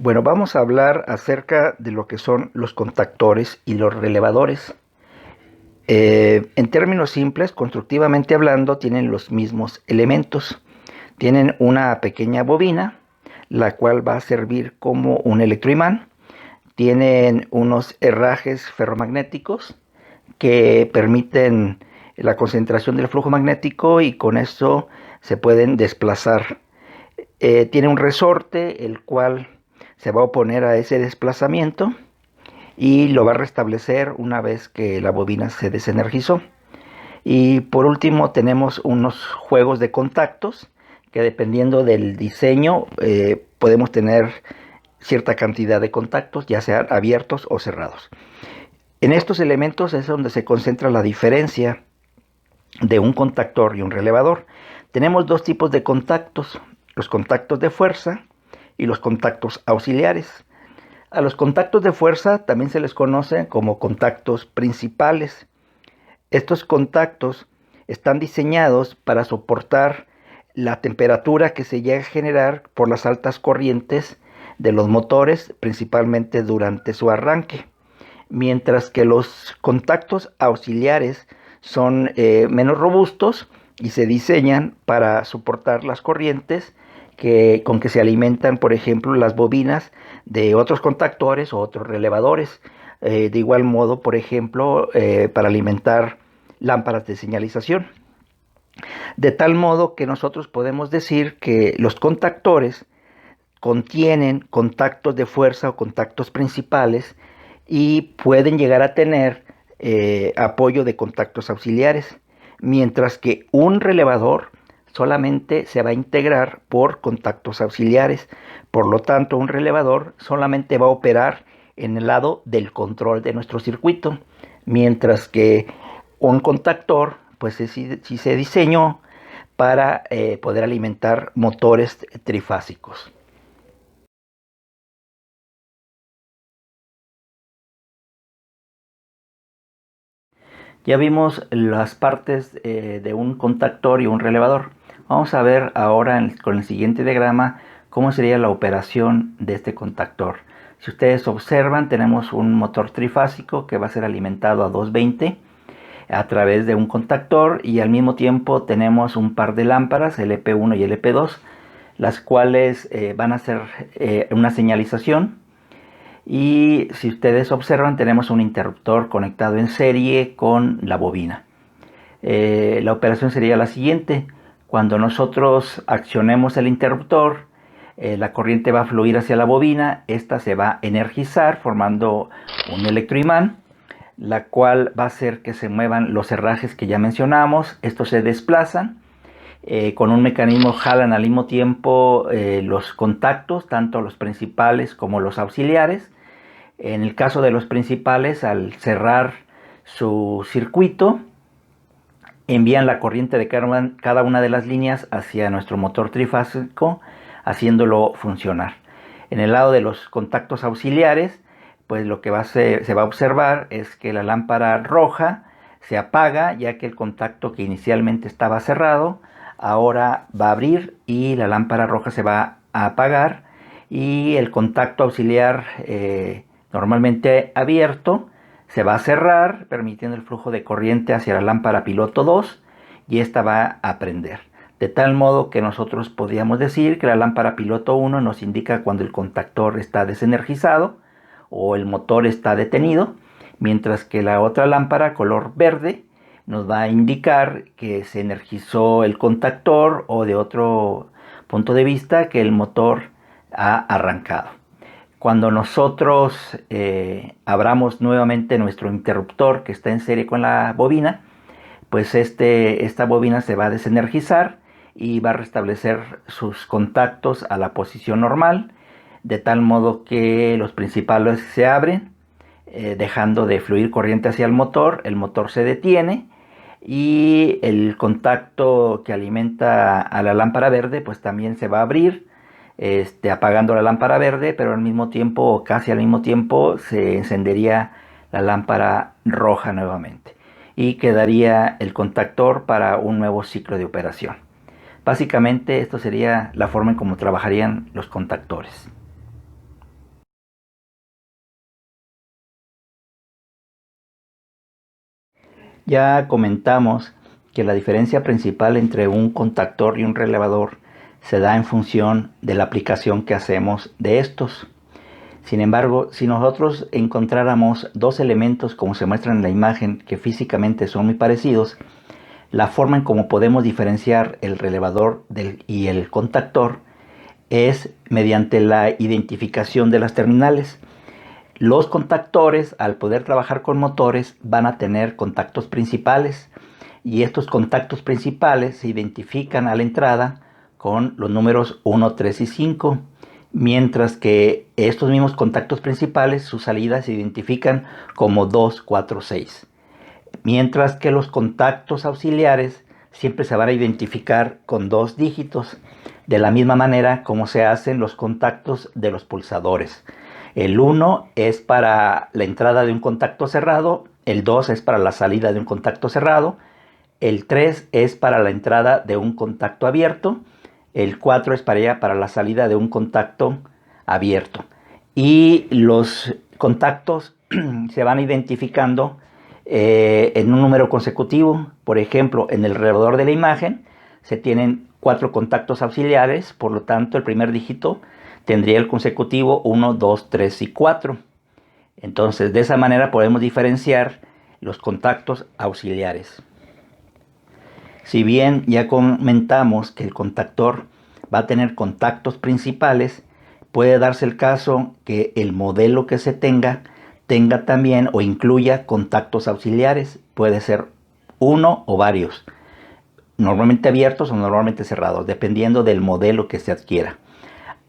Bueno, vamos a hablar acerca de lo que son los contactores y los relevadores. En términos simples, constructivamente hablando, tienen los mismos elementos. Tienen una pequeña bobina, la cual va a servir como un electroimán. Tienen unos herrajes ferromagnéticos que permiten la concentración del flujo magnético y con eso se pueden desplazar. Tiene un resorte, el cual se va a oponer a ese desplazamiento y lo va a restablecer una vez que la bobina se desenergizó. Y por último tenemos unos juegos de contactos que, dependiendo del diseño, podemos tener cierta cantidad de contactos, ya sean abiertos o cerrados. En estos elementos es donde se concentra la diferencia de un contactor y un relevador. Tenemos dos tipos de contactos: los contactos de fuerza y los contactos auxiliares. A los contactos de fuerza también se les conoce como contactos principales. Estos contactos están diseñados para soportar la temperatura que se llega a generar por las altas corrientes de los motores, principalmente durante su arranque, mientras que los contactos auxiliares son menos robustos y se diseñan para soportar las corrientes con que se alimentan, por ejemplo, las bobinas de otros contactores o otros relevadores. De igual modo, por ejemplo, para alimentar lámparas de señalización. De tal modo que nosotros podemos decir que los contactores contienen contactos de fuerza o contactos principales y pueden llegar a tener apoyo de contactos auxiliares, mientras que un relevador solamente se va a integrar por contactos auxiliares. Por lo tanto, un relevador solamente va a operar en el lado del control de nuestro circuito, mientras que un contactor, pues sí se diseñó para poder alimentar motores trifásicos. Ya vimos las partes de un contactor y un relevador. Vamos a ver ahora con el siguiente diagrama cómo sería la operación de este contactor. Si ustedes observan, tenemos un motor trifásico que va a ser alimentado a 220 a través de un contactor, y al mismo tiempo tenemos un par de lámparas, LP1 y LP2, las cuales van a hacer una señalización. Y si ustedes observan, tenemos un interruptor conectado en serie con la bobina. La operación sería la siguiente: cuando nosotros accionemos el interruptor, la corriente va a fluir hacia la bobina. Esta se va a energizar formando un electroimán, la cual va a hacer que se muevan los herrajes que ya mencionamos. Estos se desplazan. Con un mecanismo jalan al mismo tiempo los contactos, tanto los principales como los auxiliares. En el caso de los principales, al cerrar su circuito, envían la corriente de cada una de las líneas hacia nuestro motor trifásico, haciéndolo funcionar. En el lado de los contactos auxiliares, pues lo que se va a observar es que la lámpara roja se apaga, ya que el contacto que inicialmente estaba cerrado ahora va a abrir y la lámpara roja se va a apagar, y el contacto auxiliar normalmente abierto se va a cerrar, permitiendo el flujo de corriente hacia la lámpara piloto 2, y esta va a prender. De tal modo que nosotros podríamos decir que la lámpara piloto 1 nos indica cuando el contactor está desenergizado o el motor está detenido, mientras que la otra lámpara color verde nos va a indicar que se energizó el contactor, o de otro punto de vista, que el motor ha arrancado. Cuando nosotros abramos nuevamente nuestro interruptor que está en serie con la bobina, pues esta bobina se va a desenergizar y va a restablecer sus contactos a la posición normal, de tal modo que los principales se abren, dejando de fluir corriente hacia el motor se detiene, y el contacto que alimenta a la lámpara verde pues también se va a abrir, apagando la lámpara verde, pero al mismo tiempo, o casi al mismo tiempo, se encendería la lámpara roja nuevamente y quedaría el contactor para un nuevo ciclo de operación. Básicamente esto sería la forma en cómo trabajarían los contactores. Ya comentamos que la diferencia principal entre un contactor y un relevador se da en función de la aplicación que hacemos de estos. Sin embargo, si nosotros encontráramos dos elementos como se muestra en la imagen que físicamente son muy parecidos, la forma en cómo podemos diferenciar el relevador y el contactor es mediante la identificación de las terminales. Los contactores, al poder trabajar con motores, van a tener contactos principales y estos contactos principales se identifican a la entrada con los números 1, 3 y 5, mientras que estos mismos contactos principales, sus salidas se identifican como 2, 4, 6. Mientras que los contactos auxiliares siempre se van a identificar con 2 dígitos, de la misma manera como se hacen los contactos de los pulsadores. El 1 es para la entrada de un contacto cerrado, el 2 es para la salida de un contacto cerrado, el 3 es para la entrada de un contacto abierto, el 4 es para la salida de un contacto abierto. Y los contactos se van identificando en un número consecutivo. Por ejemplo, en el relevador de la imagen se tienen 4 contactos auxiliares, por lo tanto el primer dígito tendría el consecutivo 1, 2, 3 y 4. Entonces, de esa manera podemos diferenciar los contactos auxiliares. Si bien ya comentamos que el contactor va a tener contactos principales, puede darse el caso que el modelo que se tenga también o incluya contactos auxiliares. Puede ser uno o varios, normalmente abiertos o normalmente cerrados, dependiendo del modelo que se adquiera.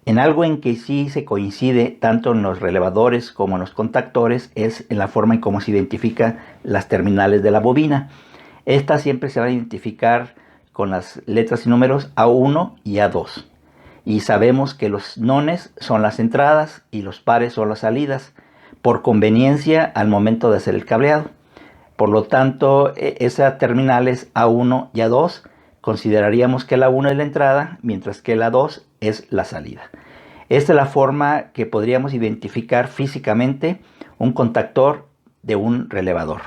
En algo en que sí se coincide tanto en los relevadores como en los contactores es en la forma en cómo se identifican las terminales de la bobina. Estas siempre se van a identificar con las letras y números A1 y A2. Y sabemos que los nones son las entradas y los pares son las salidas, por conveniencia al momento de hacer el cableado. Por lo tanto, esas terminales A1 y A2 consideraríamos que la 1 es la entrada, mientras que la 2 es la salida. Esta es la forma que podríamos identificar físicamente un contactor de un relevador.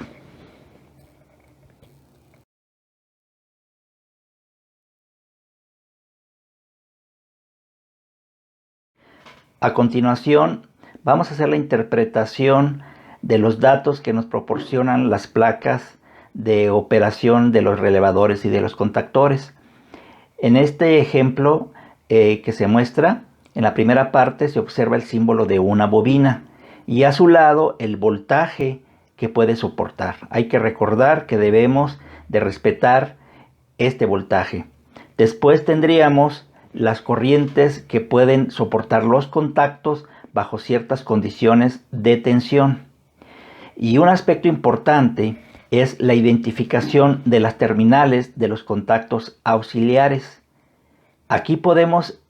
A continuación, vamos a hacer la interpretación de los datos que nos proporcionan las placas de operación de los relevadores y de los contactores. En este ejemplo que se muestra, en la primera parte se observa el símbolo de una bobina y a su lado el voltaje que puede soportar. Hay que recordar que debemos de respetar este voltaje. Después tendríamos las corrientes que pueden soportar los contactos bajo ciertas condiciones de tensión. Y un aspecto importante es la identificación de las terminales de los contactos auxiliares. Aquí podemos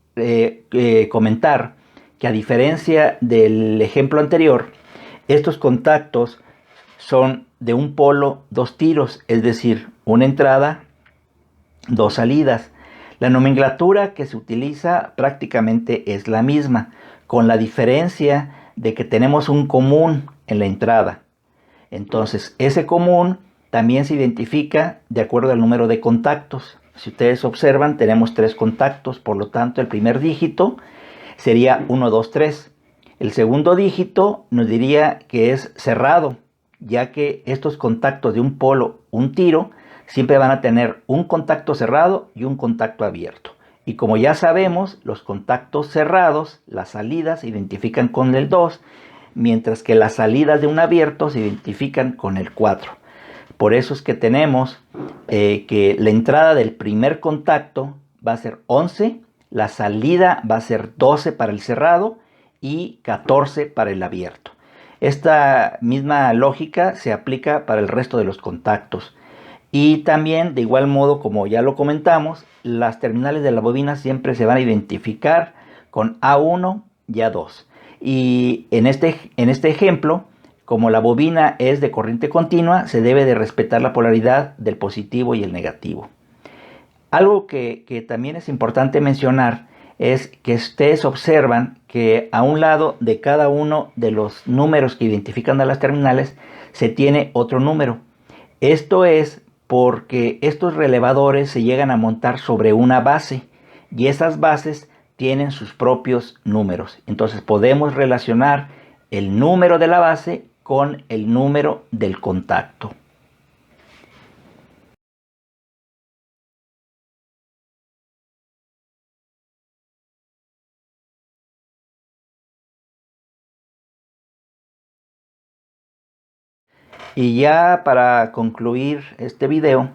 comentar que a diferencia del ejemplo anterior, estos contactos son de un polo, 2 tiros, es decir, una entrada, 2 salidas. La nomenclatura que se utiliza prácticamente es la misma, con la diferencia de que tenemos un común en la entrada. Entonces, ese común también se identifica de acuerdo al número de contactos. Si ustedes observan, tenemos 3 contactos, por lo tanto, el primer dígito sería 1, 2, 3. El segundo dígito nos diría que es cerrado, ya que estos contactos de un polo, un tiro, siempre van a tener un contacto cerrado y un contacto abierto. Y como ya sabemos, los contactos cerrados, las salidas se identifican con el 2, mientras que las salidas de un abierto se identifican con el 4. Por eso es que tenemos que la entrada del primer contacto va a ser 11, la salida va a ser 12 para el cerrado y 14 para el abierto. Esta misma lógica se aplica para el resto de los contactos. Y también, de igual modo, como ya lo comentamos, las terminales de la bobina siempre se van a identificar con A1 y A2. Y en este ejemplo, como la bobina es de corriente continua, se debe de respetar la polaridad del positivo y el negativo. Algo que también es importante mencionar es que ustedes observan que a un lado de cada uno de los números que identifican a las terminales se tiene otro número. Esto es porque estos relevadores se llegan a montar sobre una base y esas bases tienen sus propios números. Entonces podemos relacionar el número de la base con el número del contacto. Y ya para concluir este video,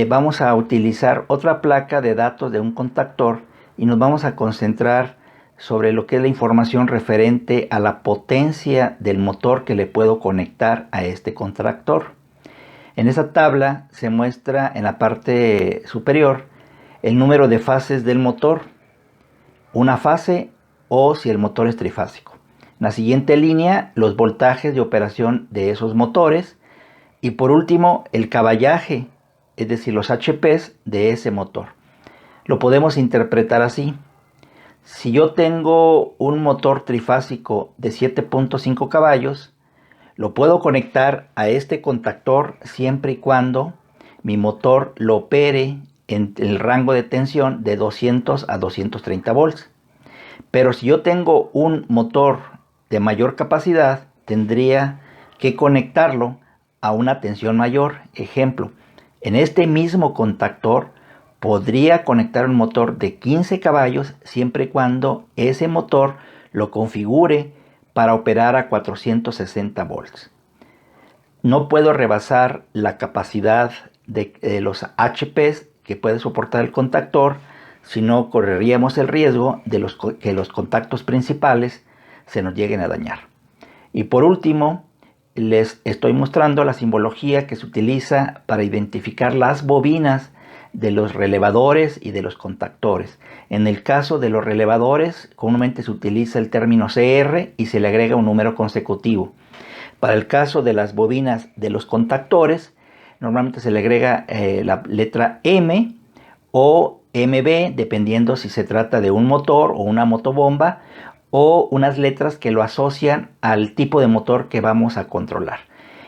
vamos a utilizar otra placa de datos de un contactor y nos vamos a concentrar sobre lo que es la información referente a la potencia del motor que le puedo conectar a este contactor. En esa tabla se muestra en la parte superior el número de fases del motor, una fase o si el motor es trifásico. En la siguiente línea, los voltajes de operación de esos motores. Y por último, el caballaje, es decir, los HPs de ese motor. Lo podemos interpretar así. Si yo tengo un motor trifásico de 7.5 caballos, lo puedo conectar a este contactor siempre y cuando mi motor lo opere en el rango de tensión de 200 a 230 volts. Pero si yo tengo un motor de mayor capacidad, tendría que conectarlo a una tensión mayor. Ejemplo, en este mismo contactor podría conectar un motor de 15 caballos siempre y cuando ese motor lo configure para operar a 460 volts. No puedo rebasar la capacidad de los HPs que puede soportar el contactor, si no correríamos el riesgo de que los contactos principales se nos lleguen a dañar. Y por último, les estoy mostrando la simbología que se utiliza para identificar las bobinas de los relevadores y de los contactores. En el caso de los relevadores, comúnmente se utiliza el término CR y se le agrega un número consecutivo. Para el caso de las bobinas de los contactores, normalmente se le agrega la letra M o MB, dependiendo si se trata de un motor o una motobomba, o unas letras que lo asocian al tipo de motor que vamos a controlar.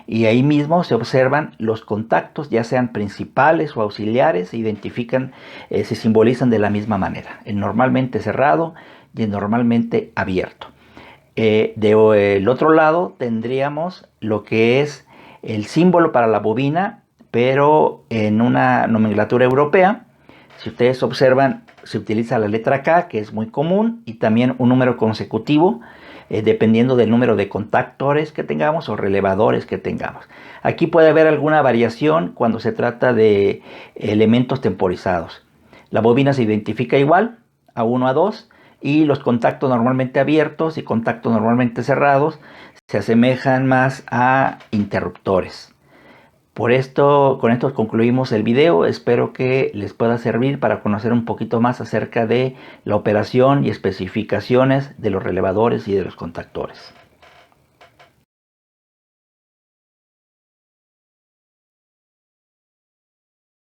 Y ahí mismo se observan los contactos, ya sean principales o auxiliares, se identifican, se simbolizan de la misma manera, el normalmente cerrado y el normalmente abierto. Del otro lado tendríamos lo que es el símbolo para la bobina, pero en una nomenclatura europea. Si ustedes observan, se utiliza la letra K, que es muy común, y también un número consecutivo, dependiendo del número de contactores que tengamos o relevadores que tengamos. Aquí puede haber alguna variación cuando se trata de elementos temporizados. La bobina se identifica igual, A1, A2, y los contactos normalmente abiertos y contactos normalmente cerrados se asemejan más a interruptores. Con esto concluimos el video. Espero que les pueda servir para conocer un poquito más acerca de la operación y especificaciones de los relevadores y de los contactores.